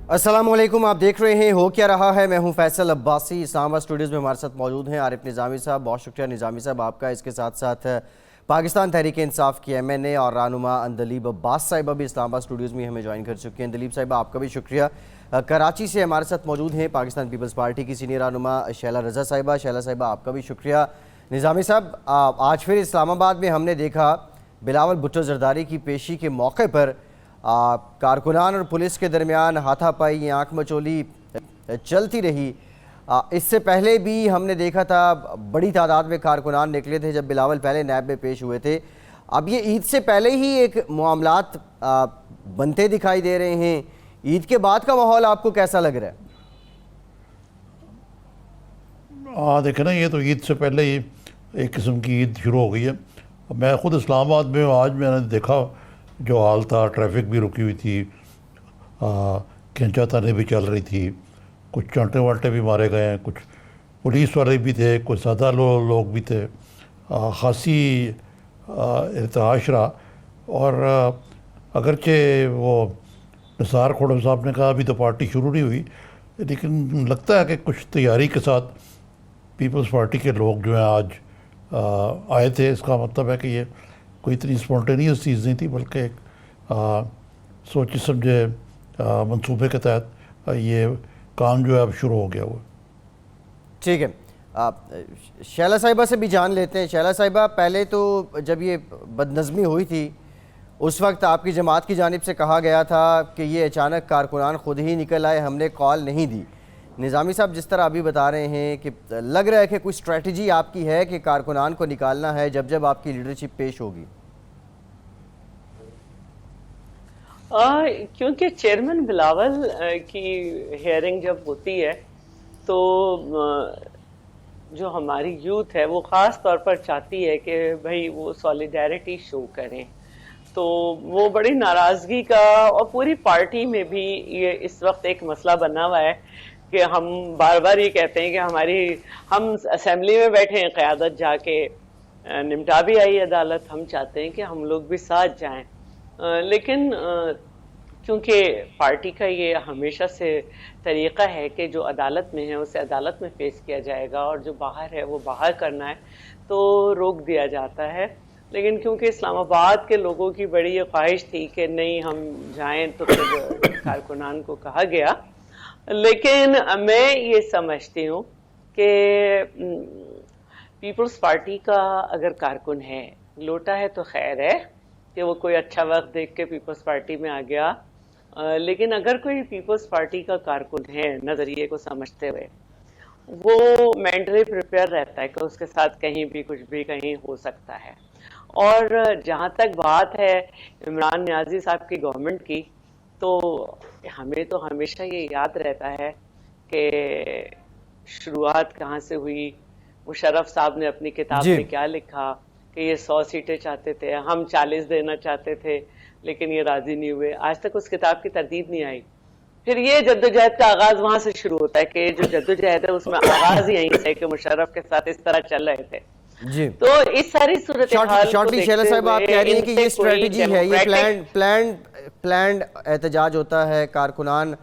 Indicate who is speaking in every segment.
Speaker 1: अस्सलामुअलैकुम, आप देख रहे हैं हो क्या रहा है। मैं हूं फैसल अब्बासी। इस्लामाबाद स्टूडियोज़ में हमारे साथ मौजूद हैं आरिफ निज़ामी साहब। बहुत शुक्रिया निज़ामी साहब आपका। इसके साथ साथ पाकिस्तान तहरीक इंसाफ की MNA और रहनुमा अंदलीब अब्बास साहिबा भी इस्लामाबाद स्टूडियोज़ में हमें ज्वाइन कर चुके हैं। अंदलीब साहिबा आपका भी शुक्रिया। कराची से हमारे साथ मौजूद हैं पाकिस्तान पीपल्स पार्टी की सीनियर रहनुमा शैला रज़ा साहिबा। शैला साहिबा आपका भी शुक्रिया। निज़ामी साहब, आज फिर इस्लामाबाद में हमने देखा बिलावल भुट्टो ज़रदारी की पेशी के मौके पर कारकुनान और पुलिस के दरमियान हाथापाई, आँख मचोली चलती रही। इससे पहले भी हमने देखा था बड़ी तादाद में कारकुनान निकले थे जब बिलावल पहले नैब में पेश हुए थे। अब ये ईद से पहले ही एक मामलात बनते दिखाई दे रहे हैं। ईद के बाद का माहौल आपको कैसा लग रहा है?
Speaker 2: देखें ना, ये तो ईद से पहले ही एक किस्म की ईद शुरू हो गई है। मैं ख़ुद इस्लामाबाद में हूँ। आज मैंने देखा जो हाल था, ट्रैफिक भी रुकी हुई थी, खिंचा ताने भी चल रही थी, कुछ चांटे वांटे भी मारे गए हैं, कुछ पुलिस वाले भी थे, कुछ सादा लोग भी थे। ख़ासी इर्तआश रहा। और अगरचे वो निसार खोड़म साहब ने कहा अभी तो पार्टी शुरू नहीं हुई, लेकिन लगता है कि कुछ तैयारी के साथ पीपल्स पार्टी के लोग जो हैं आज आए थे। इसका मतलब है कि ये कोई इतनी स्पॉन्टेनियस चीज़ नहीं थी, बल्कि एक सोचे समझे मंसूबे के तहत ये काम जो है अब शुरू हो गया हुआ।
Speaker 1: ठीक है, शैला साहिबा से भी जान लेते हैं। शैला साहिबा, पहले तो जब ये बदनज़मी हुई थी उस वक्त आपकी जमात की जानिब से कहा गया था कि ये अचानक कारकुनान ख़ुद ही निकल आए, हमने कॉल नहीं दी। निज़ामी साहब, जिस तरह अभी बता रहे हैं कि लग रहा है कि कोई स्ट्रेटजी आपकी है कि कारकुनान को निकालना है जब जब आपकी लीडरशिप पेश होगी।
Speaker 3: क्योंकि चेयरमैन बिलावल की हियरिंग जब होती है तो जो हमारी यूथ है वो ख़ास तौर पर चाहती है कि भाई वो सॉलिडारिटी शो करें। तो वो बड़ी नाराज़गी का, और पूरी पार्टी में भी ये इस वक्त एक मसला बना हुआ है कि हम बार बार ये कहते हैं कि हम असेंबली में बैठे हैं, क़यादत जाके निमटा भी आई अदालत, हम चाहते हैं कि हम लोग भी साथ जाएं। लेकिन क्योंकि पार्टी का ये हमेशा से तरीक़ा है कि जो अदालत में है उसे अदालत में पेश किया जाएगा और जो बाहर है वो बाहर करना है, तो रोक दिया जाता है। लेकिन क्योंकि इस्लामाबाद के लोगों की बड़ी ये ख्वाहिश थी कि नहीं हम जाएं, तो फिर कारकुनान को कहा गया। लेकिन मैं ये समझती हूँ कि पीपल्स पार्टी का अगर कारकुन है, लोटा है तो खैर है कि वो कोई अच्छा वक्त देख के पीपल्स पार्टी में आ गया। लेकिन अगर कोई पीपल्स पार्टी का कारकुन है नज़रिए को समझते हुए, वो मेंटली प्रिपेयर रहता है कि उसके साथ कहीं भी कुछ भी कहीं हो सकता है। और जहाँ तक बात है इमरान नियाज़ी साहब की गवर्नमेंट की, तो हमें तो हमेशा ये याद रहता है कि शुरुआत कहाँ से हुई। मुशर्रफ साहब ने अपनी किताब में क्या लिखा कि ये 100 सीटें चाहते थे, हम 40 देना चाहते थे, लेकिन ये राजी नहीं हुए। आज तक उस किताब की तरदीद नहीं आई। फिर ये जद्दोजहद का आगाज वहां से शुरू होता है कि जो जद्दोजहद है उसमें आगाज ही यहीं से कि मुशर्रफ के साथ इस तरह चल रहे थे जी। तो इस सारी सूरत
Speaker 1: शॉर्टली शैला साहब, आप कह रही हैं कि ये स्ट्रेटजी है, ये प्लान्ड एहतजाज होता है, कारकुनान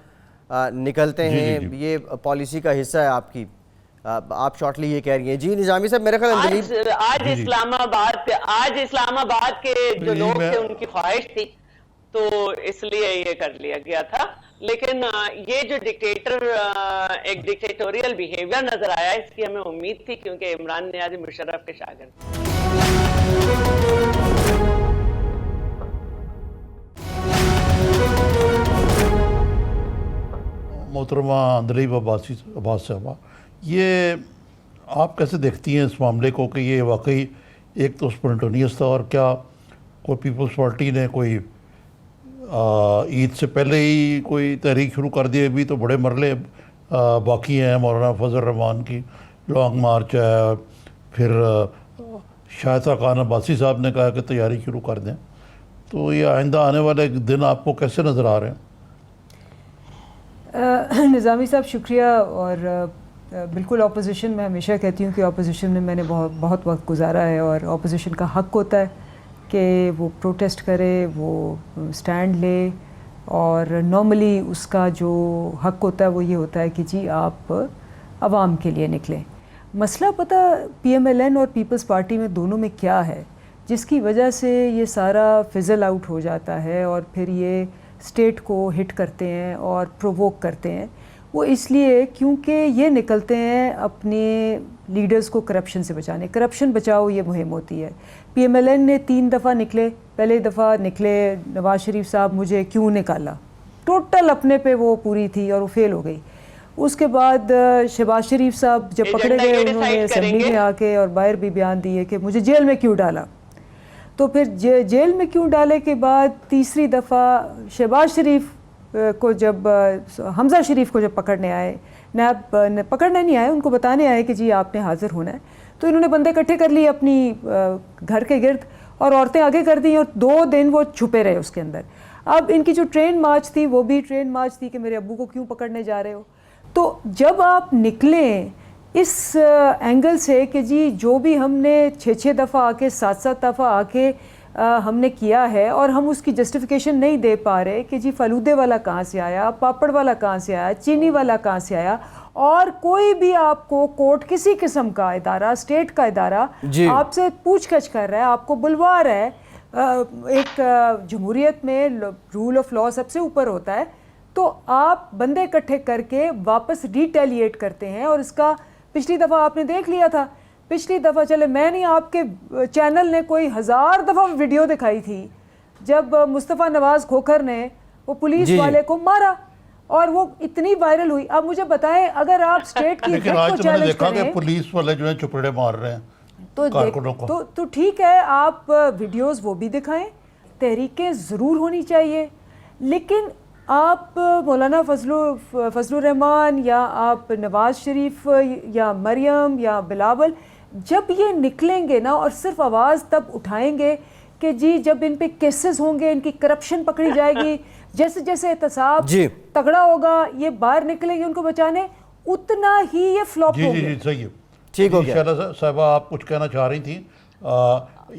Speaker 1: निकलते हैं, ये पॉलिसी का हिस्सा है आपकी। आप शॉर्टली ये कह रही हैं। जी निज़ामी साहब, मेरा ख्याल
Speaker 3: आज इस्लामाबाद के जो लोग थे उनकी ख्वाहिश थी, तो इसलिए ये कर लिया गया था। लेकिन ये जो एक डिक्टेटोरियल बिहेवियर नजर आया, इसकी हमें उम्मीद थी, क्योंकि इमरान नियाज़ी मुशर्रफ के शागिर्द।
Speaker 2: मोहतरमा अंदलीब अब्बास साहबा, ये आप कैसे देखती हैं इस मामले को कि ये वाकई एक तो स्पॉन्टेनियस था, और क्या कोई पीपल्स पार्टी ने कोई ईद से पहले ही कोई तहरीक शुरू कर दी? अभी तो बड़े मरले बाकी हैं। मौलाना फजल रहमान की लॉन्ग मार्च है, फिर शायद खान अब्बासी साहब ने कहा कि तैयारी शुरू कर दें। तो ये आइंदा आने वाले दिन आपको कैसे नज़र आ रहे हैं?
Speaker 4: निज़ामी साहब शुक्रिया। और बिल्कुल अपोजिशन, मैं हमेशा कहती हूँ कि अपोजिशन में मैंने बहुत वक्त गुजारा है, और अपोजिशन का हक़ होता है कि वो प्रोटेस्ट करे, वो स्टैंड ले, اور نارملی اس کا جو حق ہوتا ہے وہ یہ ہوتا ہے کہ جی آپ عوام کے لیے نکلیں. مسئلہ پتہ پی ایم ایل این اور پیپلز پارٹی میں دونوں میں کیا ہے جس کی وجہ سے یہ سارا فزل آؤٹ ہو جاتا ہے اور پھر یہ اسٹیٹ کو ہٹ کرتے ہیں اور پرووک کرتے ہیں؟ وہ اس لیے کیونکہ یہ نکلتے ہیں اپنے لیڈرز کو کرپشن سے بچانے. کرپشن بچاؤ یہ مہم ہوتی ہے. پی ایم ایل این نے 3 دفعہ نکلے. پہلے دفعہ نکلے نواز شریف صاحب مجھے کیوں نکالا، ٹوٹل اپنے پہ وہ پوری تھی اور وہ فیل ہو گئی. اس کے بعد شہباز شریف صاحب جب پکڑے گئے انہوں نے اسمبلی میں آ کے اور باہر بھی بیان دیے کہ مجھے جیل میں کیوں ڈالا. تو پھر جیل میں کیوں ڈالے کے بعد تیسری دفعہ شہباز شریف کو جب حمزہ شریف کو جب پکڑنے آئے، نیب پکڑنے نہیں آئے، ان کو بتانے آئے کہ جی آپ نے حاضر ہونا ہے، تو انہوں نے بندے اکٹھے کر لیے اپنی گھر کے گرد اور عورتیں آگے کر دیں اور 2 دن وہ چھپے رہے اس کے اندر. اب ان کی جو ٹرین مارچ تھی وہ بھی ٹرین مارچ تھی کہ میرے ابو کو کیوں پکڑنے جا رہے ہو. تو جب آپ نکلیں اس اینگل سے کہ جی جو بھی ہم نے 6 دفعہ آ کے 7 دفعہ آ کے ہم نے کیا ہے اور ہم اس کی جسٹیفیکیشن نہیں دے پا رہے کہ جی فلودے والا کہاں سے آیا، پاپڑ والا کہاں سے آیا، چینی والا کہاں سے آیا، اور کوئی بھی آپ کو کورٹ کسی قسم کا ادارہ، اسٹیٹ کا ادارہ آپ سے پوچھ گچھ کر رہا ہے، آپ کو بلوا رہا ہے. ایک جمہوریت میں رول آف لا سب سے اوپر ہوتا ہے، تو آپ بندے اکٹھے کر کے واپس ریٹیلیٹ کرتے ہیں. اور اس کا پچھلی دفعہ آپ نے دیکھ لیا تھا، پچھلی دفعہ چلے میں نہیں، آپ کے چینل نے کوئی 1000 دفعہ ویڈیو دکھائی تھی جب مصطفیٰ نواز کھوکھر نے وہ پولیس والے کو مارا اور وہ اتنی وائرل ہوئی. اب مجھے بتائیں اگر آپ اسٹیٹ کی
Speaker 2: لیکن آج تو میں نے دیکھا کہ پولیس والے جو ہیں چپڑے مار رہے ہیں کارکنوں کو.
Speaker 4: تو ٹھیک ہے، آپ ویڈیوز وہ بھی دکھائیں، تحریکیں ضرور ہونی چاہیے، لیکن آپ مولانا فضل الرحمان یا آپ نواز شریف یا مریم یا بلاول جب یہ نکلیں گے نا اور صرف آواز تب اٹھائیں گے کہ جی جب ان پہ کیسز ہوں گے، ان کی کرپشن پکڑی جائے گی، جیسے جیسے احتساب تگڑا ہوگا یہ باہر نکلیں گے ان کو بچانے، اتنا ہی یہ فلاپ ہو گیا.
Speaker 2: جی صحیح ہے.
Speaker 1: ٹھیک ہو گیا.
Speaker 2: شہلا صاحبہ آپ کچھ کہنا چاہ رہی تھیں،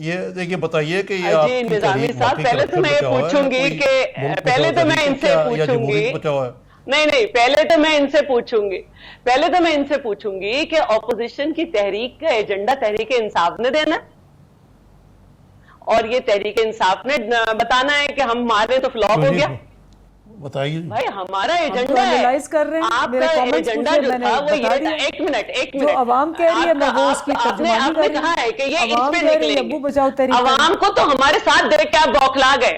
Speaker 2: یہ دیکھیے بتائیے کہ یہ آپ
Speaker 3: جی نظامی صاحب پہلے تو میں یہ پوچھوں گی کہ پہلے تو میں ان سے پوچھوں گی نہیں پہلے تو میں ان سے پوچھوں گی کہ اپوزیشن کی تحریک کا ایجنڈا تحریک انصاف نے دینا اور یہ تحریک انصاف نے بتانا ہے کہ ہم مارے تو فلاپ ہو گیا.
Speaker 2: بتائیے
Speaker 3: بھائی ہمارا ایجنڈا ہے، آپ کا ایجنڈا جو تھا وہ یہ تھا. ایک منٹ
Speaker 4: جو عوام کہہ رہی ہے میں وہ اس کی ترجمانی
Speaker 3: آپ نے کہا ہے کہ یہ اس پہ نکلیں گے. عوام کو تو ہمارے ساتھ دیکھ کے آپ بوکھلا گئے.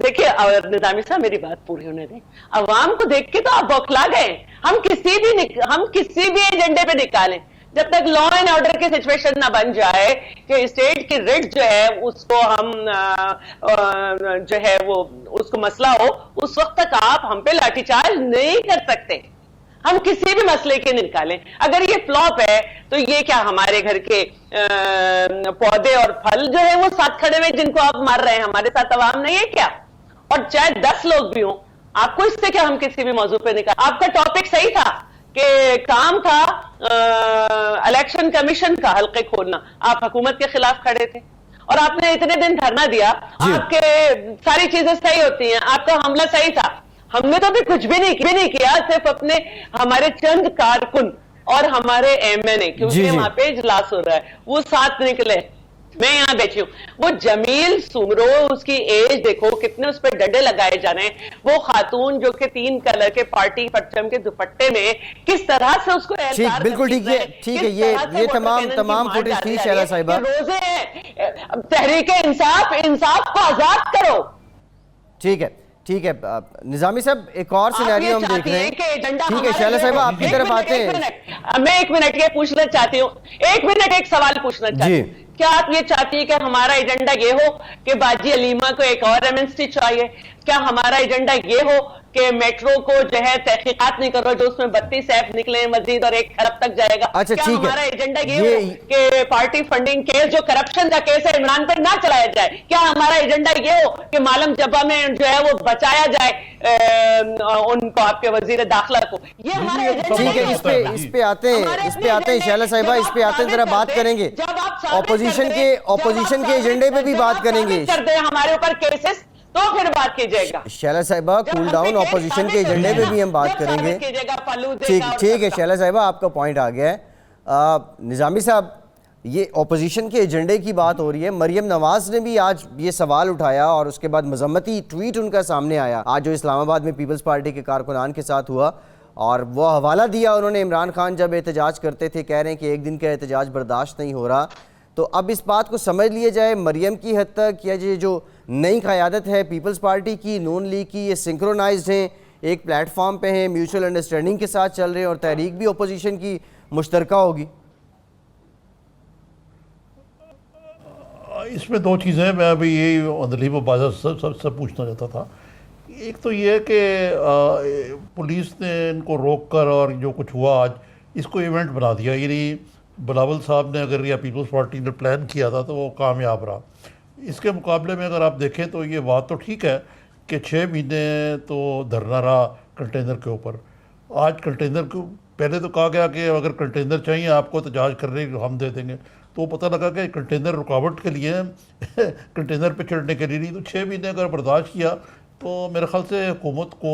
Speaker 3: دیکھیے نظامی صاحب میری بات پوری ہونے دیں. عوام کو دیکھ کے تو آپ بوکھلا گئے. ہم کسی بھی ایجنڈے پہ نکالیں جب تک لا اینڈ آرڈر کی سچویشن نہ بن جائے کہ اسٹیٹ کی ریٹ جو ہے اس کو ہم جو ہے وہ اس کو مسئلہ ہو، اس وقت تک آپ ہم پہ لاٹھی چارج نہیں کر سکتے. ہم کسی بھی مسئلے کے نکالیں. اگر یہ فلاپ ہے تو یہ کیا ہمارے گھر کے پودے اور پھل جو ہے وہ ساتھ کھڑے ہوئے جن کو آپ مار رہے ہیں ہمارے ساتھ عوام نہیں ہے کیا؟ اور چاہے 10 لوگ بھی ہوں، آپ کو اس سے کیا ہم کسی بھی موضوع پہ نکال. آپ کا ٹاپک صحیح تھا کہ کام تھا الیکشن کمیشن کا حلقے کھولنا، آپ حکومت کے خلاف کھڑے تھے اور آپ نے اتنے دن دھرنا دیا. آپ کے ساری چیزیں صحیح ہوتی ہیں، آپ کا حملہ صحیح تھا. ہم نے تو بھی کچھ بھی نہیں کیا، صرف اپنے ہمارے چند کارکن اور ہمارے ایم این اے کیونکہ وہاں پہ اجلاس ہو رہا ہے وہ ساتھ نکلے. میں یہاں بیٹھی ہوں. وہ جمیل سمرو اس کی ایج دیکھو کتنے اس پہ ڈڈے لگائے جا رہے ہیں. وہ خاتون جو کہ 3 کلر کے پارٹی پرچم کے دوپٹے میں کس طرح سے اس کو
Speaker 1: بالکل ٹھیک ہے یہ تمام فوٹیج تھی شہلا صاحبہ.
Speaker 3: روزے ہیں تحریک انصاف کو آزاد کرو.
Speaker 1: ٹھیک ہے نظامی صاحب ایک اور سینیریو ہم دیکھ رہے ہیں. ٹھیک ہے شہلا صاحبہ آپ کی طرف آتے ہیں.
Speaker 3: میں 1 منٹ یہ پوچھنا چاہتی ہوں، 1 منٹ ایک سوال پوچھنا چاہتی ہوں. کیا آپ یہ چاہتی ہے کہ ہمارا ایجنڈا یہ ہو کہ باجی علیمہ کو ایک اور ایمنسٹی چاہیے؟ کیا ہمارا ایجنڈا یہ ہو کہ میٹرو کو جو ہے تحقیقات نہیں کرو جو اس میں 32 ایپ نکلے مزید اور 1 کھرب تک جائے گا؟ کیا ہمارا ایجنڈا یہ ہو کہ پارٹی فنڈنگ کیس جو کرپشن کا کیس ہے عمران پر نہ چلایا جائے؟ کیا ہمارا ایجنڈا یہ ہو کہ معلم جبہ میں جو ہے وہ بچایا جائے ان کو آپ کے وزیر داخلہ کو؟ یہ ہمارا ایجنڈا.
Speaker 1: ٹھیک ہے اس پہ آتے ہیں شہلا صاحبہ، اس پہ آتے ہیں ذرا بات کریں گے. اپوزیشن کے ایجنڈے پہ بھی بات کریں گے.
Speaker 3: ہمارے اوپر کیسز तो फिर बात कीजिएगा।
Speaker 1: शैला साहिबा, कूल डाउन, ऑपोजिशन के एजेंडे पे भी हम बात करेंगे। ठीक है शैला साहिबा, आपका पॉइंट आ गया है। निजामी साहब, ये ऑपोजिशन के एजेंडे की बात हो रही है। मरियम नवाज ने भी आज ये सवाल उठाया और उसके बाद मजम्मती ट्वीट उनका सामने आया आज जो इस्लामाबाद में पीपल्स पार्टी के कारकुनान के साथ हुआ, और वो हवाला दिया उन्होंने इमरान खान जब एहतजाज करते थे, कह रहे हैं कि एक दिन का एहतजाज बर्दाश्त नहीं हो रहा। तो अब इस बात को समझ लिया जाए मरियम की हद तक, या ये जो नई क़यादत है पीपल्स पार्टी की, नून लीग की, ये सिंक्रोनाइज्ड हैं, एक प्लेटफॉर्म पे हैं, म्यूचुअल अंडरस्टैंडिंग के साथ चल रहे हैं, और तहरीक भी अपोजिशन की मुश्तरका होगी?
Speaker 2: इसमें दो चीज़ें हैं, मैं अभी यही अंदलीब बाजा सब पूछना चाहता था। एक तो ये है कि पुलिस ने इनको रोक कर और जो कुछ हुआ आज, इसको इवेंट बना दिया। यानी बिलावल साहब ने अगर या पीपल्स पार्टी ने प्लान किया था तो वो कामयाब रहा। इसके मुकाबले में अगर आप देखें तो ये बात तो ठीक है कि 6 महीने तो धरना रहा कंटेनर के ऊपर। आज कंटेनर को पहले तो कहा गया कि अगर कंटेनर चाहिए आपको तो एहतजाज करने हम दे देंगे, तो पता लगा कि कंटेनर रुकावट के लिए कंटेनर पे चढ़ने के लिए नहीं। तो 6 महीने अगर बर्दाश्त किया तो मेरे ख्याल से हुकूमत को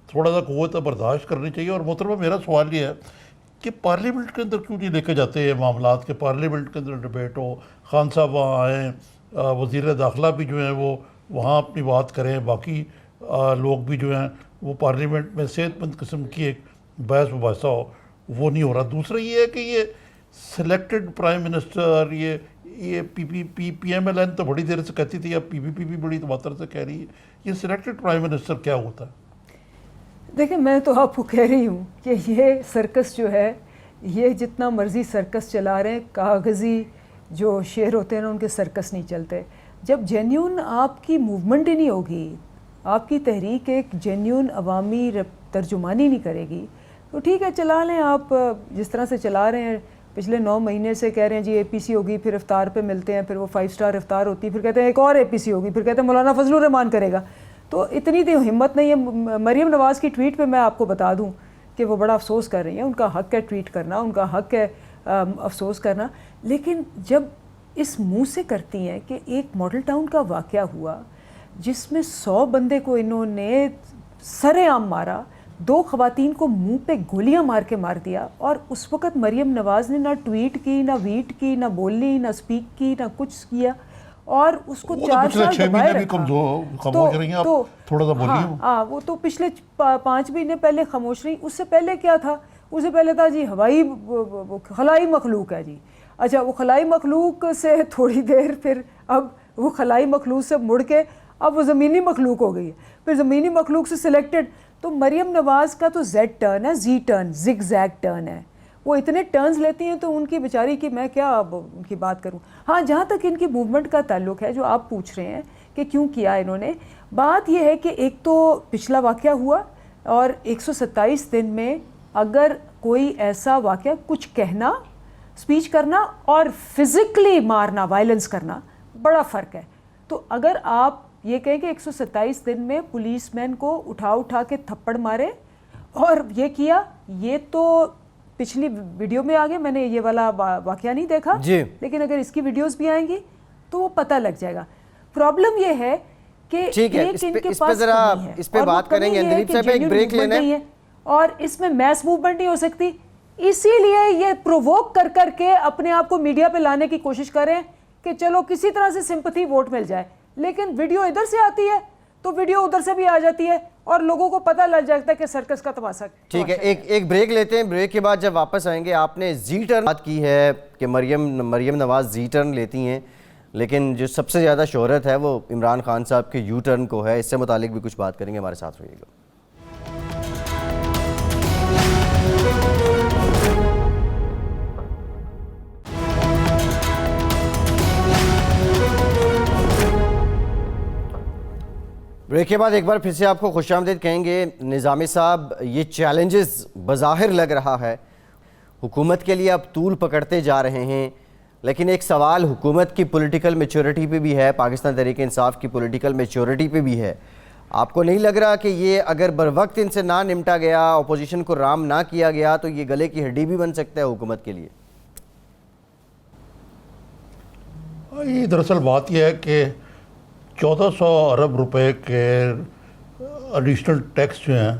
Speaker 2: थोड़ा सा क़ुव्वत बर्दाश्त करनी चाहिए। और मोहतरमा, मेरा सवाल ये है कि पार्लियामेंट के अंदर क्यों नहीं लेके जाते हैं मामलात के, पार्लियामेंट के अंदर डिबेट हो, खान साहब वहाँ आएँ, वज़ीर दाखिला भी जो हैं वो वहाँ अपनी बात करें, बाकी लोग भी जो हैं वो पार्लियामेंट में सेहतमंद किस्म की एक बहस मुबासा हो, वो नहीं हो रहा। दूसरा ये है कि ये सिलेक्टेड प्राइम मिनिस्टर, ये PMLN तो बड़ी देर से कहती थी, अब PPP भी बड़ी तवातर से कह रही है, ये सिलेक्टेड प्राइम मिनिस्टर क्या होता है?
Speaker 4: देखिए, मैं तो आपको कह रही हूँ कि ये सर्कस जो है, ये जितना मर्ज़ी सर्कस चला रहे हैं, कागज़ी जो शेर होते हैं ना, उनके सर्कस नहीं चलते। जब जेन्यून आपकी मूवमेंट ही नहीं होगी, आपकी तहरीक एक जेन्यून अवामी तर्जुमानी नहीं करेगी, तो ठीक है चला लें आप जिस तरह से चला रहे हैं। पिछले 9 महीने से कह रहे हैं जी APC होगी, फिर इफ्तार पे मिलते हैं, फिर वो 5 स्टार इफ्तार होती है, फिर कहते हैं एक और APC होगी, फिर कहते हैं मौलाना फजलुर रहमान करेगा। तो इतनी तो हिम्मत नहीं है। मरियम नवाज़ की ट्वीट पे मैं आपको बता दूं कि वो बड़ा अफसोस कर रही हैं, उनका हक़ है ट्वीट करना, उनका हक़ है अफसोस करना, लेकिन जब इस मुंह से करती हैं कि एक मॉडल टाउन का वाक़या हुआ जिसमें 100 बंदे को इन्होंने सरेआम मारा, 2 ख़वातीन को मुंह पे गोलियां मार के मार दिया, और उस वक़्त मरियम नवाज़ ने ना ट्वीट की, ना वीट की, ना बोली, ना स्पीक की, ना कुछ किया, और उसको 4 साल दबाए रखा। तो
Speaker 2: थोड़ा सा बोलिए।
Speaker 4: हाँ, वो तो पिछले 5 महीने पहले खामोश रही। उससे पहले क्या था? उससे पहले था जी खलाई मखलूक है जी। अच्छा, वो खलाई मखलूक से थोड़ी देर फिर अब वो खलाई मखलूक से मुड़ के अब वो ज़मीनी मखलूक हो गई है, फिर ज़मीनी मखलूक से सिलेक्टेड। तो मरियम नवाज़ का तो Z टर्न है, Z turn, zig zag turn है। वो इतने टर्न्स लेती हैं तो उनकी बेचारी की मैं क्या अब उनकी बात करूं। हाँ, जहाँ तक इनकी मूवमेंट का ताल्लुक है, जो आप पूछ रहे हैं कि क्यों किया इन्होंने, बात यह है कि एक तो पिछला वाक़या हुआ, और 127 दिन में अगर कोई ऐसा वाक़या, कुछ कहना, स्पीच करना और फिज़िकली मारना, वायलेंस करना, बड़ा फ़र्क है। तो अगर आप ये कहें कि 127 दिन में पुलिसमैन को उठा के थप्पड़ मारे और ये किया, ये तो पिछली वीडियो में आ गया। मैंने ये वाला वाक़या नहीं देखा जी, लेकिन अगर इसकी वीडियोस भी आएंगी तो वो पता लग जाएगा। प्रॉब्लम ये है कि
Speaker 1: ठीक है, इस पे जरा इस पे बात करेंगे। अंदलीब साहब, एक ब्रेक लेना है,
Speaker 4: और इसमें मैस मूवमेंट नहीं हो सकती, इसीलिए ये प्रोवोक कर करके अपने आप को मीडिया पे लाने की कोशिश करें कि चलो किसी तरह से सिंपैथी वोट मिल जाए। लेकिन वीडियो इधर से आती है तो वीडियो उधर से भी आ जाती है, और लोगों को पता लग जाता है कि सर्कस का तमाशा।
Speaker 1: ठीक है, एक ब्रेक लेते हैं। ब्रेक के बाद जब वापस आएंगे, आपने जी टर्न बात की है कि मरियम नवाज़ जी टर्न लेती हैं, लेकिन जो सबसे ज़्यादा शोहरत है वो इमरान खान साहब के यू टर्न को है। इससे मुतालिक भी कुछ बात करेंगे, हमारे साथ रहिएगा। ब्रेक के बाद एक बार फिर से आपको खुशामदीद कहेंगे। निज़ामी साहब, ये चैलेंजेस बज़ाहिर लग रहा है हुकूमत के लिए अब तूल पकड़ते जा रहे हैं, लेकिन एक सवाल हुकूमत की पॉलिटिकल मैच्योरिटी पे भी है, पाकिस्तान तहरीक इंसाफ की पॉलिटिकल मैच्योरिटी पे भी है। आपको नहीं लग रहा कि ये अगर बर वक्त इनसे ना निपटा गया, अपोजिशन को राम ना किया गया, तो ये गले की हड्डी भी बन सकता है हुकूमत के लिए?
Speaker 2: ये दरअसल बात यह है कि 1400 अरब रुपए के एडिशनल टैक्स जो हैं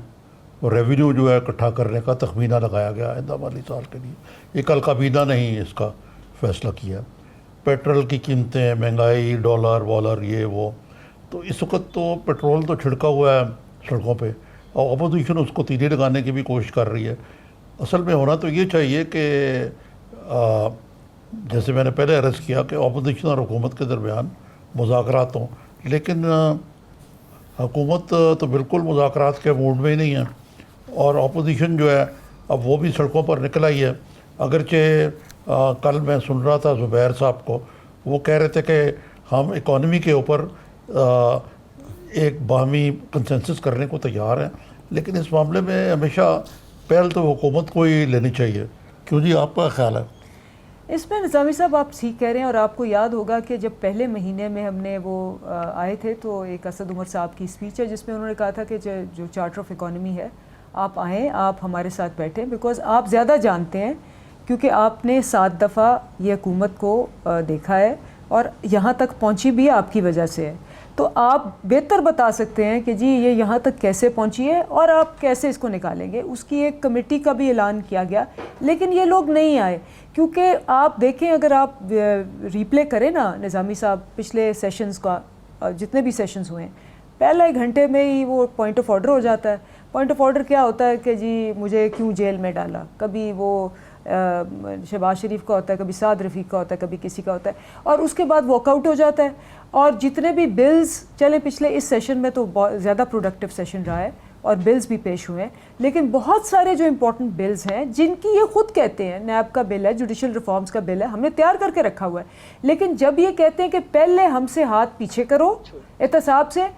Speaker 2: वो रेवेन्यू जो है इकट्ठा करने का तखमीना लगाया गया आइंदा माली साल के लिए। ये कल काबीना ने ही इसका फ़ैसला किया। पेट्रोल की कीमतें, महंगाई, डॉलर वॉलर ये वो, तो इस वक्त तो पेट्रोल तो छिड़का हुआ है सड़कों पे और अपोजिशन उसको तीरे लगाने की भी कोशिश कर रही है। असल में होना तो ये चाहिए कि जैसे मैंने पहले अर्ज़ किया कि अपोजिशन और हुकूमत के दरमियान मुज़ाकरात हों, लेकिन हुकूमत तो बिल्कुल मुज़ाकरात के मूड में ही नहीं है और अपोजिशन जो है अब वो भी सड़कों पर निकल आई है। अगरचे कल मैं सुन रहा था ज़ुबैर साहब को, वो कह रहे थे कि हम इकॉनमी के ऊपर एक बाहमी कंसेंसस करने को तैयार हैं, लेकिन इस मामले में हमेशा पहल तो हुकूमत को ही लेनी चाहिए। क्यों जी, आपका ख्याल है?
Speaker 4: इसमें निज़ामी साहब आप ठीक कह रहे हैं, और आपको याद होगा कि जब पहले महीने में हमने वो आए थे तो एक असद उमर साहब की स्पीच है जिसमें उन्होंने कहा था कि जो चार्टर ऑफ इकॉनमी है, आप आएँ, आप हमारे साथ बैठें, बिकॉज़ आप ज़्यादा जानते हैं क्योंकि आपने 7 दफ़ा ये हुकूमत को देखा है और यहाँ तक पहुँची भी आपकी वजह से है। तो आप बेहतर बता सकते हैं कि जी ये यहाँ तक कैसे पहुँची है और आप कैसे इसको निकालेंगे। उसकी एक कमेटी का भी ऐलान किया गया, लेकिन ये लोग नहीं आए। क्योंकि आप देखें, अगर आप रिप्ले करें ना निज़ामी साहब, पिछले सेशंस का जितने भी सेशंस हुए हैं, पहले 1 घंटे में ही वो पॉइंट ऑफ ऑर्डर हो जाता है। पॉइंट ऑफ ऑर्डर क्या होता है कि जी मुझे क्यों जेल में डाला, कभी वो शहबाज शरीफ का होता है, कभी साद रफ़ीक का होता है, कभी किसी का होता है, और उसके बाद वॉकआउट हो जाता है। और जितने भी बिल्स चले पिछले इस सेशन में तो बहुत ज़्यादा प्रोडक्टिव सेशन रहा है और बिल्स भी पेश हुए हैं, लेकिन बहुत सारे जो इंपॉर्टेंट बिल्स हैं जिनकी ये खुद कहते हैं, नैब का बिल है, जुडिशल रिफॉर्म्स का बिल है, हमने तैयार करके रखा हुआ है, लेकिन जब ये कहते हैं कि पहले हमसे हाथ पीछे करो एहतसाब से,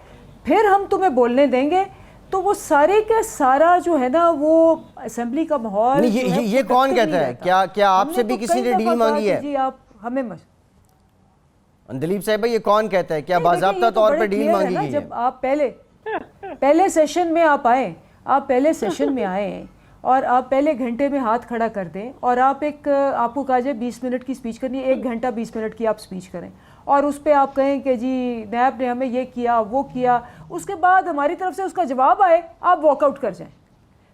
Speaker 4: फिर हम तुम्हें बोलने देंगे, तो वो सारे का सारा जो है ना वो असेंबली का माहौल
Speaker 1: ये कौन कहता है? क्या आपसे भी किसी ने डील मांगी है?
Speaker 4: जी आप हमें
Speaker 1: दिलीप साहिबा, ये कौन कहता है? क्या बाज़ाब्ता तौर पे डील मांगी गई है?
Speaker 4: जब आप पहले सेशन में आप आए, आप पहले सेशन में आए और आप पहले घंटे में हाथ खड़ा कर दें और आप आपको कहा जाए 20 मिनट की स्पीच करनी है, 1 घंटा 20 मिनट की आप स्पीच करें और उस पर आप कहें कि जी नैब ने हमें ये किया वो किया, उसके बाद हमारी तरफ से उसका जवाब आए, आप वॉकआउट कर जाएं।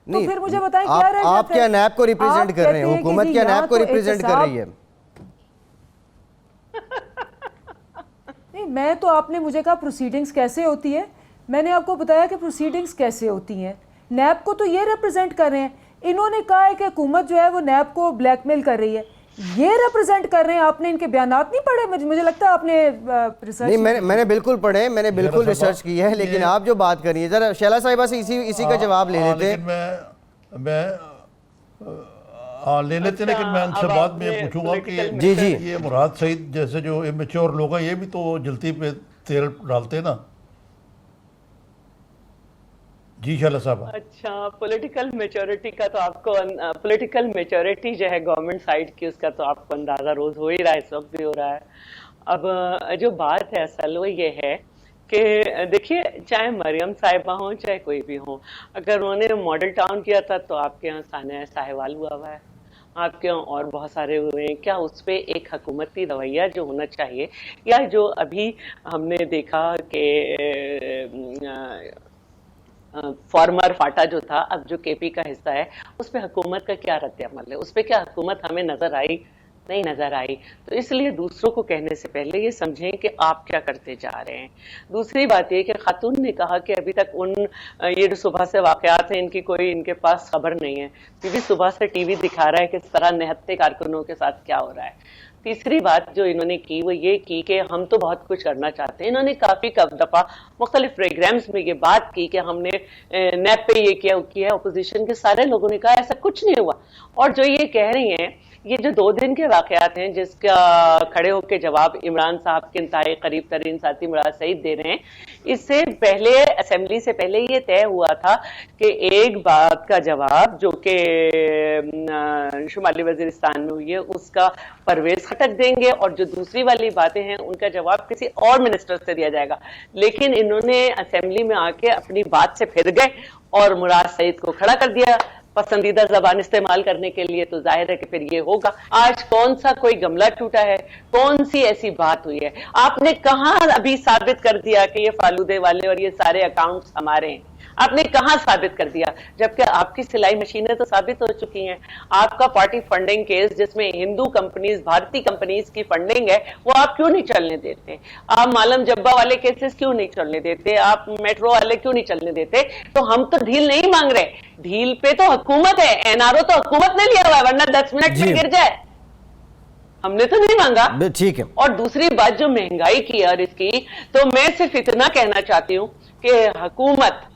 Speaker 4: तो फिर मुझे बताएं क्या रह जाता है?
Speaker 1: आप क्या नैब को रिप्रेजेंट कर रहे हैं? हुकूमत क्या नैब को रिप्रेजेंट कर रही है?
Speaker 4: नहीं, मैं तो, आपने मुझे कहा प्रोसीडिंग्स कैसे होती है, मैंने आपको बताया कि प्रोसीडिंग्स कैसे होती हैं। नैब को तो ये रिप्रेजेंट कर रहे हैं, इन्होंने कहा है कि हुकूमत जो है वो नैब को ब्लैकमेल कर रही है, ये रिप्रेजेंट कर रहे हैं। आपने इनके बयानात नहीं पढ़े? मुझे लगता है आपने रिसर्च
Speaker 1: नहीं, मैंने बिल्कुल पढ़े, मैंने बिल्कुल रिसर्च की है, लेकिन आप जो बात कर रही है, जरा शैला साहिबा से इसी का जवाब ले लेते।
Speaker 2: ले लेते, लेकिन मैं उनसे बाद में पूछूंगा कि
Speaker 1: जी
Speaker 2: ये मुराद सईद जैसे जो इमेच्योर लोग हैं, ये भी तो जलती पे तेल डालते हैं ना। जी शैला साहब।
Speaker 3: अच्छा, पॉलिटिकल मैच्योरिटी का तो आपको, पॉलिटिकल मैच्योरिटी जो है गवर्नमेंट साइड की, उसका तो आपको अंदाजा रोज हो ही रहा है, इस वक्त भी हो रहा है। अब जो बात है असल वो ये है कि देखिए, चाहे मरियम साहिबा हो चाहे कोई भी हो, अगर उन्होंने मॉडल टाउन किया था तो आपके यहाँ सानिया साहिवाल हुआ है, आपके यहाँ और बहुत सारे हुए हैं। क्या उस पर एक हुकूमती रवैया जो होना चाहिए, या जो अभी हमने देखा कि फॉर्मर फाटा जो था, अब जो केपी का हिस्सा है, उस पर हुकूमत का क्या रद्द अमल है? उस पर क्या हुकूमत हमें नजर आई? नहीं नजर आई। तो इसलिए दूसरों को कहने से पहले ये समझें कि आप क्या करते जा रहे हैं। दूसरी बात ये कि खातून ने कहा कि अभी तक ये जो सुबह से वाकयात हैं, इनकी कोई इनके पास खबर नहीं है, क्योंकि सुबह से टीवी दिखा रहा है कि इस तरह निहत्ते कारकुनों के साथ क्या हो रहा है। तीसरी बात जो इन्होंने की वो ये की कि हम तो बहुत कुछ करना चाहते हैं। इन्होंने काफ़ी दफ़ा मुख्तलिफ प्रोग्राम्स में ये बात की कि हमने नैब पे ये किया है। अपोजिशन के सारे लोगों ने कहा ऐसा कुछ नहीं हुआ। और जो ये कह रही हैं, ये जो 2 दिन के वाकयात हैं जिसका खड़े होकर जवाब इमरान साहब के इंतहाई करीब तरीन साथी मुराद सईद दे रहे हैं, इससे पहले असेंबली से पहले ये तय हुआ था कि एक बात का जवाब जो कि शुमाली वजीरिस्तान में हुई है उसका परवेज खटक देंगे, और जो दूसरी वाली बातें हैं उनका जवाब किसी और मिनिस्टर से दिया जाएगा। लेकिन इन्होंने असेंबली में आके अपनी बात से फिर गए और मुराद सईद को खड़ा कर दिया। पसंदीदा जबान इस्तेमाल करने के लिए, तो जाहिर है कि फिर ये होगा। आज कौन सा कोई गमला टूटा है, कौन सी ऐसी बात हुई है? आपने कहां अभी साबित कर दिया कि ये फालूदे वाले और ये सारे अकाउंट्स हमारे हैं? आपने कहां साबित कर दिया? जबकि आपकी सिलाई मशीनें तो साबित हो चुकी हैं। आपका पार्टी फंडिंग केस जिसमें हिंदू कंपनीज, भारतीय कंपनीज की फंडिंग है, वो आप क्यों नहीं चलने देते? आप मालम जब्बा वाले केसेस क्यों नहीं चलने देते? आप मेट्रो वाले क्यों नहीं चलने देते? तो हम तो ढील नहीं मांग रहे, ढील पे तो हुकूमत है, एनआरओ तो हुकूमत ने लिया हुआ है, वरना 10 मिनट में गिर जाए। हमने तो नहीं मांगा।
Speaker 1: ठीक है।
Speaker 3: और दूसरी बात जो महंगाई की है और इसकी, तो मैं सिर्फ इतना कहना चाहती हूं कि हुकूमत,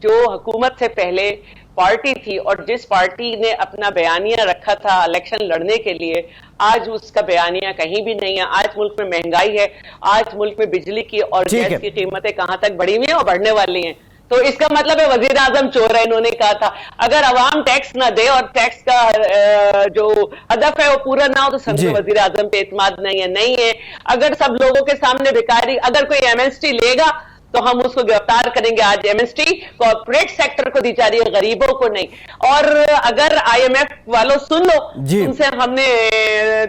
Speaker 3: जो हुकूमत से पहले पार्टी थी और जिस पार्टी ने अपना बयानिया रखा था इलेक्शन लड़ने के लिए, आज उसका बयानिया कहीं भी नहीं है। आज मुल्क में महंगाई है, आज मुल्क में बिजली की और गैस की कीमतें कहां तक बढ़ी हुई हैं और बढ़ने वाली हैं। तो इसका मतलब है वजीर आजम चोर है। इन्होंने कहा था अगर अवाम टैक्स ना दे और टैक्स का जो हदफ है वो पूरा ना हो तो समझो वजीर आजम पे एतमाद नहीं है। अगर सब लोगों के सामने भिखारी, अगर कोई एमएसटी लेगा तो हम उसको गिरफ्तार करेंगे। आज एमएसटी कॉर्पोरेट सेक्टर को दी जा रही है, गरीबों को नहीं। और अगर आईएमएफ वालों सुन लो, तुमसे हमने,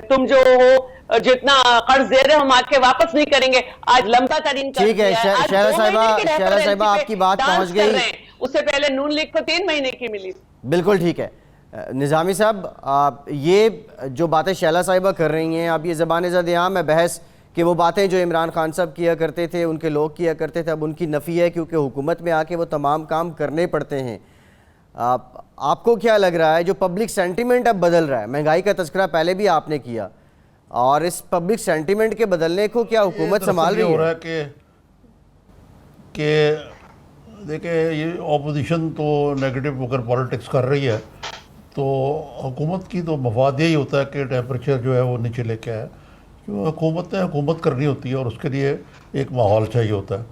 Speaker 3: तुम जो हो जितना कर्ज दे रहे हो हम आके वापस नहीं करेंगे। आज लंबा तरीन कर्ज
Speaker 1: ठीक है। शहला साहिबा आपकी बात पहुंच गई।
Speaker 3: उससे पहले नून लीग को 3 महीने की मिली।
Speaker 1: बिल्कुल ठीक है। निजामी साहब, ये जो बातें शहला साहिबा कर रही हैं, अब ये ज़बान ज़द-ए-आम है बहस कि वो बातें जो इमरान खान साहब किया करते थे, उनके लोग किया करते थे, अब उनकी नफ़ी है क्योंकि हुकूमत में आके वो तमाम काम करने पड़ते हैं। आपको क्या लग रहा है जो पब्लिक सेंटिमेंट अब बदल रहा है? महंगाई का तज़किरा पहले भी आपने किया, और इस पब्लिक सेंटिमेंट के बदलने को क्या हुकूमत संभाल रही है?
Speaker 2: हो रहा है कि देखिए, ये ऑपोजिशन तो नेगेटिव होकर पॉलिटिक्स कर रही है, तो हुकूमत की तो मफाद यही होता है कि टेम्परेचर जो है वो नीचे लेके आए। हुकूमत ने हुकूमत करनी होती है और उसके लिए एक माहौल चाहिए होता है।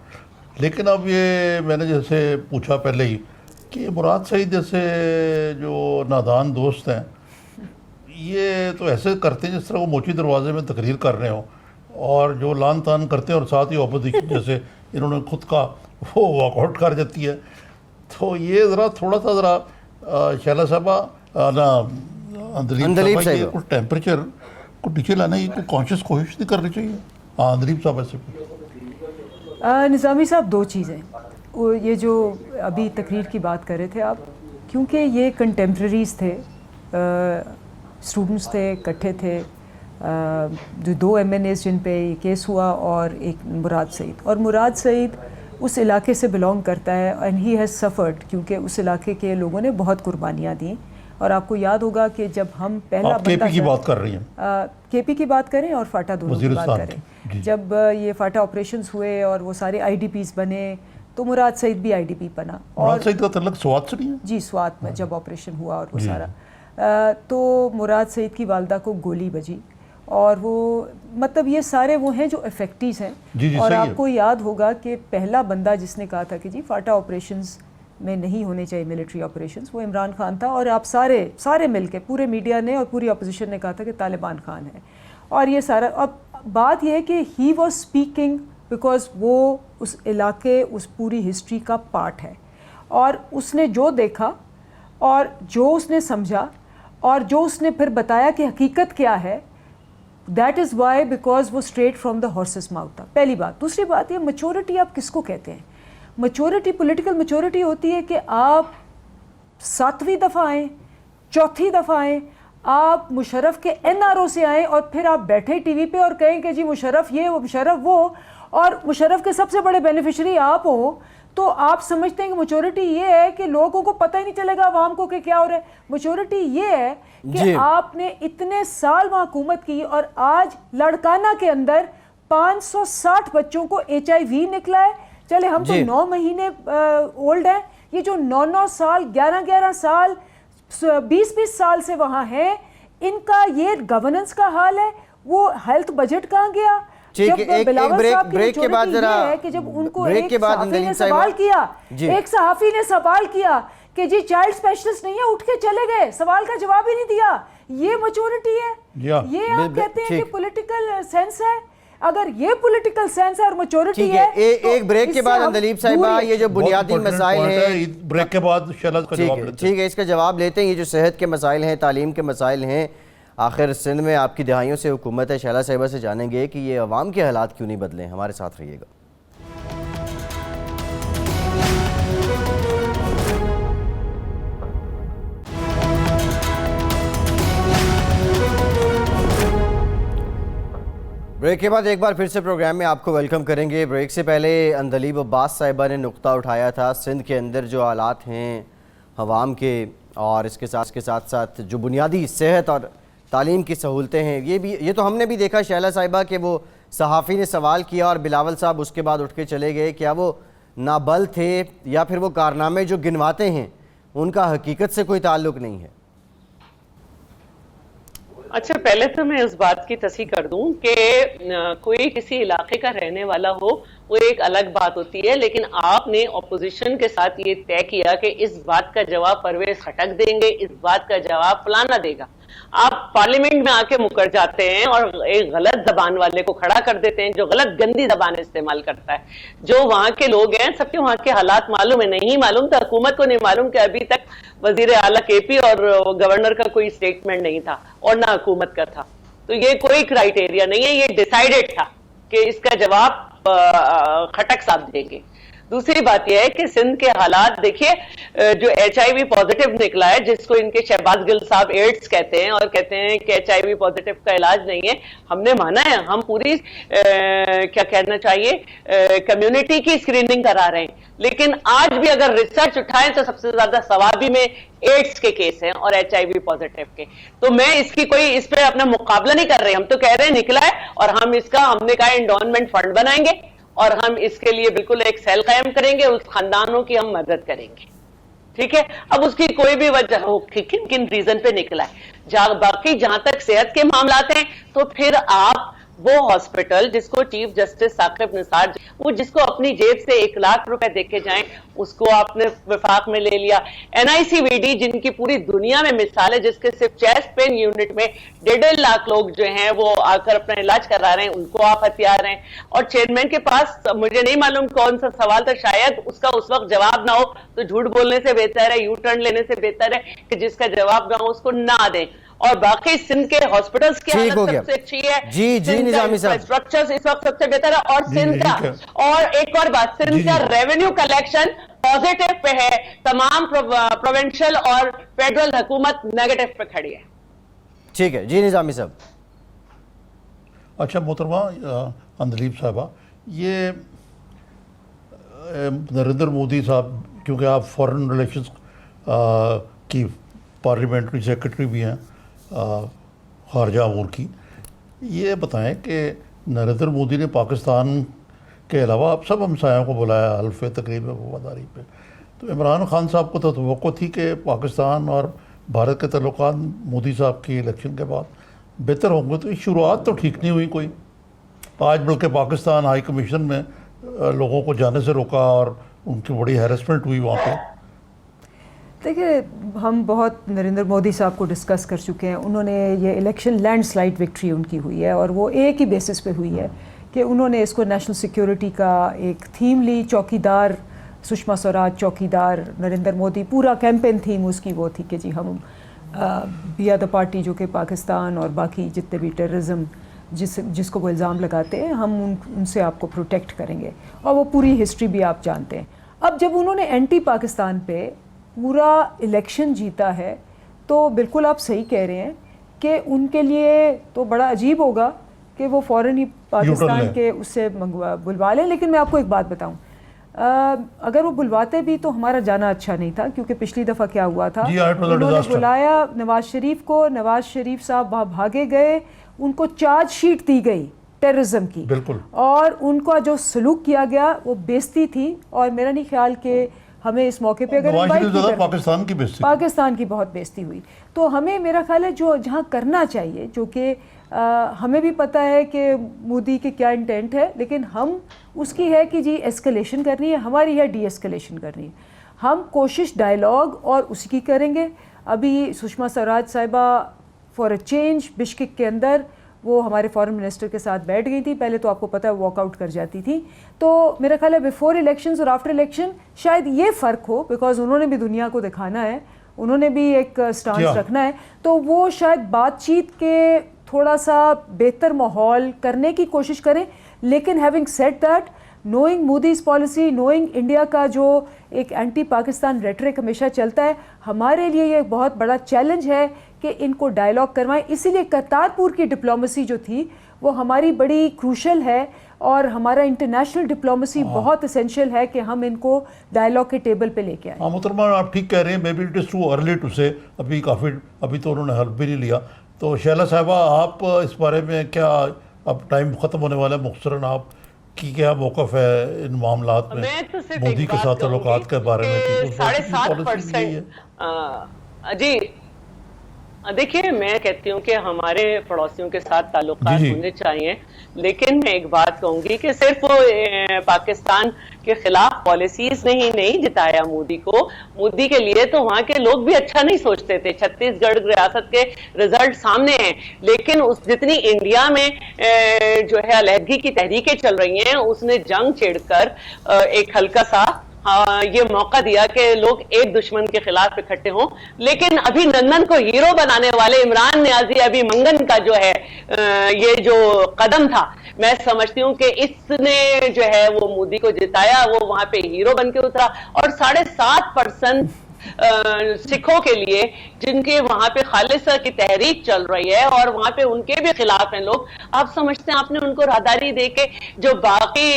Speaker 2: लेकिन अब ये मैंने जैसे पूछा पहले ही कि मुराद सईद जैसे जो नादान दोस्त हैं, ये तो ऐसे करते हैं जिस तरह वो मोची दरवाजे में तकरीर कर रहे हो, और जो लान तान करते हैं और साथ ही अपोजिशन जैसे इन्होंने खुद का वो वॉकआउट कर जाती है। तो ये ज़रा थोड़ा सा ज़रा शहला साहबा ना अंदलीब साहब कुछ टेम्परेचर को नीचे लाने की कॉन्शियस कोशिश नहीं करनी चाहिए। हाँ अंदलीब साहब ऐसे
Speaker 4: निज़ामी साहब, 2 चीज़ें, ये जो अभी तकरीर की बात कर रहे थे आप, क्योंकि ये कंटेम्प्रेरीज थे, स्टूडेंट्स थे, इकट्ठे थे, जो 2 MNAs जिन पे ये केस हुआ और एक मुराद सईद, और मुराद सईद उस इलाके से बिलोंग करता है एंड ही हैज़ सफ़र्ड, क्योंकि उस इलाके के लोगों ने बहुत कुर्बानियाँ दी। और आपको याद होगा कि जब हम पहला
Speaker 2: केपी की बात कर रही हैं,
Speaker 4: केपी की बात करें और फाटा दोनों की बात करें, जब ये फाटा ऑपरेशंस हुए और वो सारे IDPs बने, तो मुराद सईद भी IDP बना।
Speaker 2: मुराद सईद का तल्लुक स्वात से नहीं है?
Speaker 4: जी, स्वात में जब ऑपरेशन हुआ और वो सारा, तो मुराद सईद की वालदा को गोली बजी, और वो मतलब ये सारे वो हैं जो इफेक्टीज हैं। और आपको याद होगा कि पहला बंदा जिसने कहा था कि जी फाटा ऑपरेशंस में नहीं होने चाहिए मिलिट्री ऑपरेशंस, वो इमरान खान था। और आप सारे मिलके, पूरे मीडिया ने और पूरी अपोजिशन ने कहा था कि तालिबान खान है। और ये सारा, अब बात ये है कि ही वॉज स्पीकिंग बिकॉज वो उस इलाके, उस पूरी हिस्ट्री का पार्ट है, और उसने जो देखा और जो उसने समझा और जो उसने फिर बताया कि हकीकत क्या है, दैट इज़ वाई, बिकॉज वो straight from the horses mouth था। पहली बात। दूसरी बात ये, मैच्योरिटी आप किसको कहते हैं? मैच्योरिटी, पॉलिटिकल मैच्योरिटी होती है कि आप 7वीं दफ़ा आएँ, 4थी दफ़ा आएँ, आप मुशर्रफ के NRO से आएँ और फिर आप बैठे टीवी पे और कहें कि जी मुशर्रफ ये, वो मुशर्रफ वो, और मुशर्रफ के सबसे बड़े बेनिफिशरी आप हो, तो आप समझते हैं कि मैच्योरिटी ये है कि लोगों को पता ही नहीं चलेगा आवाम को कि क्या हो रहा है। मैच्योरिटी ये है कि आपने इतने साल वहाँ हुकूमत की और आज लड़काना के अंदर 560 बच्चों को HIV निकला है। चले हम तो 9 महीने ओल्ड हैं, ये जो 9-9 साल, 11-11 साल, 20-20 साल से वहाँ हैं, इनका ये गवर्नेंस का हाल है। वो हेल्थ बजट कहाँ गया?
Speaker 1: जब ब्रेक के बाद जरा
Speaker 4: है कि जब उनको एक सहाफ़ी ने सवाल किया, एक सहाफ़ी ने सवाल किया कि जी चाइल्ड स्पेशलिस्ट नहीं है, उठ के चले गए, सवाल का जवाब ही नहीं दिया। ये मैच्योरिटी है? ये आप कहते हैं कि पॉलिटिकल सेंस है? اگر یہ پولیٹیکل سینس ہے اور میچورٹی
Speaker 1: ٹھیک
Speaker 4: ہے
Speaker 1: ہے، ایک بریک کے بعد اندلیب صاحبہ یہ جو بنیادی مسائل ہیں،
Speaker 2: بریک کے بعد شہلاز کا جواب لیتے ہیں.
Speaker 1: ٹھیک ہے اس کا جواب لیتے ہیں. یہ جو صحت کے مسائل ہیں، تعلیم کے مسائل ہیں، آخر سندھ میں آپ کی دہائیوں سے حکومت ہے. شہلا صاحبہ سے جانیں گے کہ یہ عوام کے حالات کیوں نہیں بدلے. ہمارے ساتھ رہیے گا. بریک کے بعد ایک بار پھر سے پروگرام میں آپ کو ویلکم کریں گے. بریک سے پہلے اندلیب عباس صاحبہ نے نقطہ اٹھایا تھا سندھ کے اندر جو حالات ہیں عوام کے، اور اس کے ساتھ ساتھ جو بنیادی صحت اور تعلیم کی سہولتیں ہیں. یہ تو ہم نے بھی دیکھا شہلا صاحبہ کہ وہ صحافی نے سوال کیا اور بلاول صاحب اس کے بعد اٹھ کے چلے گئے. کیا وہ نابل تھے یا پھر وہ کارنامے جو گنواتے ہیں ان کا حقیقت سے کوئی تعلق نہیں ہے؟
Speaker 3: اچھا، پہلے تو میں اس بات کی تصحیح کر دوں کہ کوئی کسی علاقے کا رہنے والا ہو وہ ایک الگ بات ہوتی ہے، لیکن آپ نے اپوزیشن کے ساتھ یہ طے کیا کہ اس بات کا جواب پرویز خٹک دیں گے، اس بات کا جواب فلانا دے گا. آپ پارلیمنٹ میں آ کے مکر جاتے ہیں اور ایک غلط زبان والے کو کھڑا کر دیتے ہیں جو غلط گندی زبان استعمال کرتا ہے. جو وہاں کے لوگ ہیں سب کے وہاں کے حالات معلوم ہے. نہیں معلوم تو حکومت کو نہیں معلوم کہ ابھی تک وزیر اعلیٰ کے پی اور گورنر کا کوئی اسٹیٹمنٹ نہیں تھا اور نہ حکومت کا تھا. تو یہ کوئی کرائیٹیریا نہیں ہے، یہ ڈیسائیڈڈ تھا کہ اس کا جواب خٹک صاحب دیں گے. دوسری بات یہ ہے کہ سندھ کے حالات دیکھیے، جو ایچ آئی وی پازیٹیو نکلا ہے جس کو ان کے شہباز گل صاحب ایڈز کہتے ہیں اور کہتے ہیں کہ ایچ آئی وی پازیٹیو کا علاج نہیں ہے. ہم نے مانا ہے، ہم پوری کیا کہنا چاہیے کمیونٹی کی اسکریننگ کرا رہے ہیں، لیکن آج بھی اگر ریسرچ اٹھائیں تو سب سے زیادہ ثوابی میں ایڈز کے کیس ہیں اور ایچ آئی وی پازیٹیو کے. تو میں اس پہ اپنا مقابلہ نہیں کر رہے. ہم تو کہہ رہے ہیں نکلا ہے اور ہم نے کہا انڈونمنٹ فنڈ بنائیں گے اور ہم اس کے لیے بالکل ایک سیل قائم کریں گے، اس خاندانوں کی ہم مدد کریں گے. ٹھیک ہے، اب اس کی کوئی بھی وجہ ہو کن ریزن پہ نکلا ہے. باقی جہاں تک صحت کے معاملات ہیں تو پھر آپ وہ ہاسپٹل جس کو چیف جسٹس ثاقب نثار وہ جس کو اپنی جیب سے 1 لاکھ روپے دے کے جائیں اس کو آپ نے وفاق میں لے لیا. این آئی سی وی ڈی جن کی پوری دنیا میں مثال ہے، جس کے صرف چیسٹ پین یونٹ میں 1.5 لاکھ لوگ جو ہیں وہ آ کر اپنا علاج کرا رہے ہیں، ان کو آپ ہتھیار ہیں. اور چیئرمین کے پاس مجھے نہیں معلوم کون سا سوال تھا، شاید اس کا اس وقت جواب نہ ہو تو جھوٹ بولنے سے بہتر ہے، یو ٹرن لینے سے بہتر ہے کہ جس کا جواب نہ ہو اس کو نہ دیں. اور باقی سندھ کے ہاسپٹلز کی حالت سب سے اچھی ہے.
Speaker 1: جی نظامی صاحب،
Speaker 3: انفراسٹرکچر اس وقت سب سے بہتر ہے. اور سندھ کا اور ایک اور بات، سندھ کا ریونیو کلیکشن پازیٹیو پہ ہے، تمام پروونشل اور فیڈرل حکومت نیگیٹو پہ کھڑی ہے.
Speaker 1: ٹھیک ہے جی نظامی صاحب.
Speaker 2: اچھا محترمہ اندلیب صاحبہ، یہ نریندر مودی صاحب کیونکہ آپ فارن ریلیشنز کی پارلیمنٹری سیکرٹری بھی ہیں خارجہ امور کی، یہ بتائیں کہ نریندر مودی نے پاکستان کے علاوہ اب سب ہمسایوں کو بلایا حلف تقریب وفاداری پہ، تو عمران خان صاحب کو تو توقع تھی کہ پاکستان اور بھارت کے تعلقات مودی صاحب کی الیکشن کے بعد بہتر ہوں گے، تو شروعات تو ٹھیک نہیں ہوئی کوئی. آج بلکہ پاکستان ہائی کمیشن میں لوگوں کو جانے سے روکا اور ان کی بڑی ہیرسمنٹ ہوئی وہاں پہ.
Speaker 4: دیکھیے، ہم بہت نریندر مودی صاحب کو ڈسکس کر چکے ہیں. انہوں نے یہ الیکشن لینڈ سلائڈ وکٹری ان کی ہوئی ہے اور وہ ایک ہی بیسس پہ ہوئی ہے کہ انہوں نے اس کو نیشنل سیکیورٹی کا ایک تھیم لی. چوکیدار سشما سوراج، چوکیدار نریندر مودی، پورا کیمپین تھیم اس کی وہ تھی کہ جی ہم بی آر دا پارٹی جو کہ پاکستان اور باقی جتنے بھی ٹیررزم جس کو وہ الزام لگاتے ہیں ہم ان سے آپ کو پروٹیکٹ کریں گے، اور وہ پوری ہسٹری بھی آپ جانتے ہیں. اب جب انہوں نے اینٹی پاکستان پہ پورا الیکشن جیتا ہے تو بالکل آپ صحیح کہہ رہے ہیں کہ ان کے لیے تو بڑا عجیب ہوگا کہ وہ فوراً ہی پاکستان کے اس سے بلوا لیں. لیکن میں آپ کو ایک بات بتاؤں، اگر وہ بلواتے بھی تو ہمارا جانا اچھا نہیں تھا، کیونکہ پچھلی دفعہ کیا ہوا تھا، انہوں نے بلایا نواز شریف کو، نواز شریف صاحب وہاں بھاگے گئے، ان کو چارج شیٹ دی گئی ٹیررزم کی، اور ان کا جو سلوک کیا گیا وہ بےزتی تھی. اور میرا نہیں خیال کہ ہمیں اس موقع پہ اگر پاکستان کی بہت بےزتی ہوئی تو ہمیں میرا خیال ہے جو جہاں کرنا چاہیے، جو کہ ہمیں بھی پتہ ہے کہ مودی کے کیا انٹینٹ ہے، لیکن ہم اس کی ہے کہ جی ایسکلیشن کرنی ہے، ہماری ہے ڈی ایسکلیشن کرنی ہے. ہم کوشش ڈائلاگ اور اسی کی کریں گے. ابھی سشما سوراج صاحبہ فار اے چینج بشکک کے اندر وہ ہمارے فارن منسٹر کے ساتھ بیٹھ گئی تھی. پہلے تو آپ کو پتہ ہے واک آؤٹ کر جاتی تھی. تو میرا خیال ہے بیفور الیکشنز اور آفٹر الیکشن شاید یہ فرق ہو, بیکاز انہوں نے بھی دنیا کو دکھانا ہے, انہوں نے بھی ایک سٹانس رکھنا ہے, تو وہ شاید بات چیت کے تھوڑا سا بہتر ماحول کرنے کی کوشش کریں. لیکن having said that, knowing Modi's policy, knowing India کا جو ایک اینٹی پاکستان ریٹرک ہمیشہ چلتا ہے, ہمارے لیے یہ بہت بڑا چیلنج ہے کہ ان کو ڈائلاگ کروائیں. اسی لیے کرتارپور کی ڈپلومسی جو تھی وہ ہماری بڑی کروشل ہے, اور ہمارا انٹرنیشنل ڈپلومسی بہت اسینشیل ہے کہ ہم ان کو ڈائلاگ کے ٹیبل پہ لے کے آئیں.
Speaker 2: ہاں محترمہ, آپ ٹھیک کہہ رہے ہیں, may be it is too early to say, ابھی تو انہوں نے حلف بھی نہیں لیا. تو شیلا صاحبہ, آپ اس بارے میں کیا, اب ٹائم ختم ہونے والا ہے, مختصراً آپ کی کیا موقف ہے ان معاملات میں, مودی کے ساتھ تعلقات کے بارے میں؟
Speaker 3: 7.5%. جی دیکھیے, میں کہتی ہوں کہ ہمارے پڑوسیوں کے ساتھ تعلقات ہونے چاہیے, لیکن میں ایک بات کہوں گی کہ صرف پاکستان کے خلاف پالیسیز نہیں جتایا مودی کو. مودی کے لیے تو وہاں کے لوگ بھی اچھا نہیں سوچتے تھے. چھتیس گڑھ ریاست کے رزلٹ سامنے ہیں, لیکن اس جتنی انڈیا میں جو ہے علیحدگی کی تحریکیں چل رہی ہیں, اس نے جنگ چھیڑ کر ایک ہلکا سا یہ موقع دیا کہ لوگ ایک دشمن کے خلاف اکٹھے ہوں. لیکن ابھی نندن کو ہیرو بنانے والے عمران نیازی ابھی منگن کا جو ہے یہ جو قدم تھا, میں سمجھتی ہوں کہ اس نے جو ہے وہ مودی کو جتایا, وہ وہاں پہ ہیرو بن کے اترا. اور 7.5% سکھوں کے لیے جن کے وہاں پہ خالصہ کی تحریک چل رہی ہے اور وہاں پہ ان کے بھی خلاف ہیں لوگ, آپ سمجھتے ہیں آپ نے ان کو راہداری دے کے جو باقی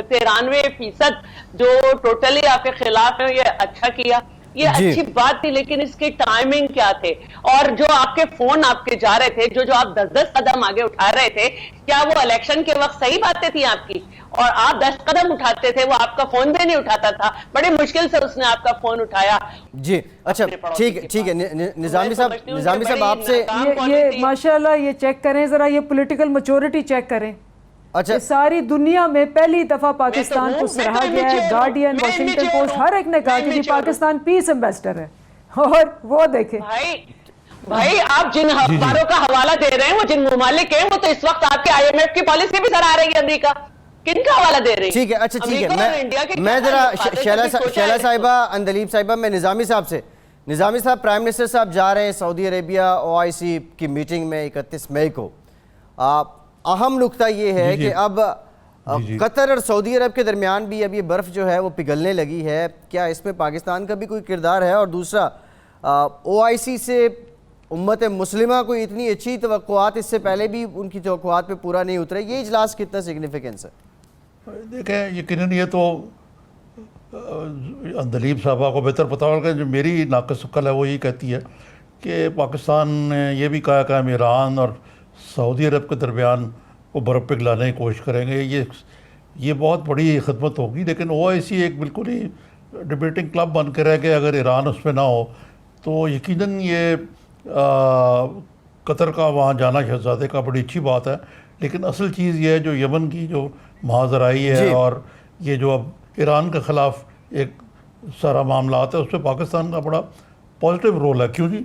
Speaker 3: 93% جو ٹوٹلی آپ کے خلاف ہیں, یہ اچھا کیا, یہ اچھی بات تھی. لیکن اس کی ٹائمنگ کیا تھے, اور جو آپ کے فون آپ کے جا رہے تھے, جو آپ 10 قدم آگے اٹھا رہے تھے, کیا وہ الیکشن کے وقت صحیح باتیں تھیں آپ کی؟ اور آپ 10 قدم اٹھاتے تھے, وہ آپ کا فون بھی نہیں اٹھاتا تھا, بڑی مشکل سے اس نے آپ کا فون اٹھایا.
Speaker 1: جی اچھا ٹھیک ہے. نظامی صاحب آپ سے
Speaker 4: یہ ماشاءاللہ یہ چیک کریں ذرا, یہ پولیٹیکل میچورٹی چیک کریں. اچھا, ساری دنیا میں پہلی دفعہ پاکستان کو سراہا گیا ہے. گارڈین, واشنگٹن پوسٹ, ہر ایک نے کہا کہ پاکستان پیس ایمبیسڈر ہے. اور وہ دیکھیں
Speaker 3: بھائی, آپ جن اخباروں کا حوالہ دے رہے ہیں, وہ جن ممالک ہیں, وہ تو اس وقت آپ کے IMF کی پالیسی بھی سراہ رہی ہے. امریکہ کن کا حوالہ دے رہی ہے؟
Speaker 1: ٹھیک ہے, اچھا ٹھیک ہے, میں ذرا شیلا صاحبہ, اندلیب صاحبہ, میں نظامی صاحب سے, نظامی صاحب, پرائم منسٹر صاحب جا رہے ہیں سعودی عربیہ OIC کی میٹنگ میں 31 مئی کو. اہم نقطہ یہ ہے کہ اب قطر اور سعودی عرب کے درمیان بھی اب یہ برف جو ہے وہ پگھلنے لگی ہے. کیا اس میں پاکستان کا بھی کوئی کردار ہے؟ اور دوسرا, OIC سے امت مسلمہ کو اتنی اچھی توقعات اس سے پہلے بھی ان کی توقعات پہ پورا نہیں اترے, یہ اجلاس کتنا سگنیفیکنس ہے؟
Speaker 2: دیکھیں, یقیناً یہ تو اندلیب صاحبہ کو بہتر پتا ہوگا. جو میری ناقص عقل ہے وہ یہ کہتی ہے کہ پاکستان نے یہ بھی کہا کہ ہم ایران اور سعودی عرب کے درمیان وہ برف پگھلانے کی کوشش کریں گے. یہ بہت بڑی خدمت ہوگی. لیکن OIC ایک بالکل ہی ڈبیٹنگ کلب بن کے رہ گئے. اگر ایران اس میں نہ ہو تو یقیناً یہ قطر کا وہاں جانا شہزادے کا بڑی اچھی بات ہے. لیکن اصل چیز یہ ہے جو یمن کی جو محاذرائی ہے اور یہ جو اب ایران کے خلاف ایک سارا معاملات ہے, اس پہ پاکستان کا بڑا پازیٹیو رول ہے. کیوں جی؟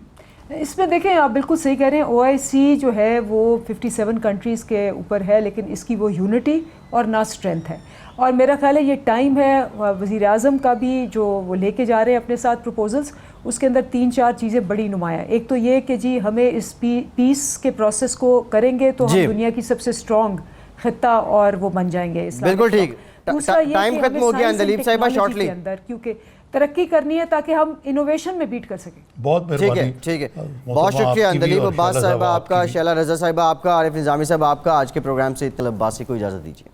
Speaker 4: اس میں دیکھیں, آپ بالکل صحیح کہہ رہے ہیں. OIC جو ہے وہ 57 کنٹریز کے اوپر ہے, لیکن اس کی وہ یونٹی اور نہ اسٹرینتھ ہے. اور میرا خیال ہے یہ ٹائم ہے وزیر اعظم کا بھی جو وہ لے کے جا رہے ہیں اپنے ساتھ پروپوزلز, اس کے اندر 3-4 چیزیں بڑی نمایاں. ایک تو یہ کہ جی ہمیں اس پیس کے پروسیس کو کریں گے تو ہم دنیا کی سب سے اسٹرانگ خطہ اور وہ بن جائیں گے.
Speaker 1: بالکل ٹھیک, ٹائم ختم ہو گیا اندلیب صاحبہ, شارٹلی
Speaker 4: کیونکہ ترقی کرنی ہے تاکہ ہم انوویشن میں بیٹ کر سکیں.
Speaker 2: بہت مہربانی.
Speaker 1: ٹھیک ہے, بہت شکریہ اندلیب عباس صاحبہ آپ کا, شیلا رضا صاحبہ آپ کا, عارف نظامی صاحب آپ کا. آج کے پروگرام سے اطلاع عباسی کو اجازت دیجیے.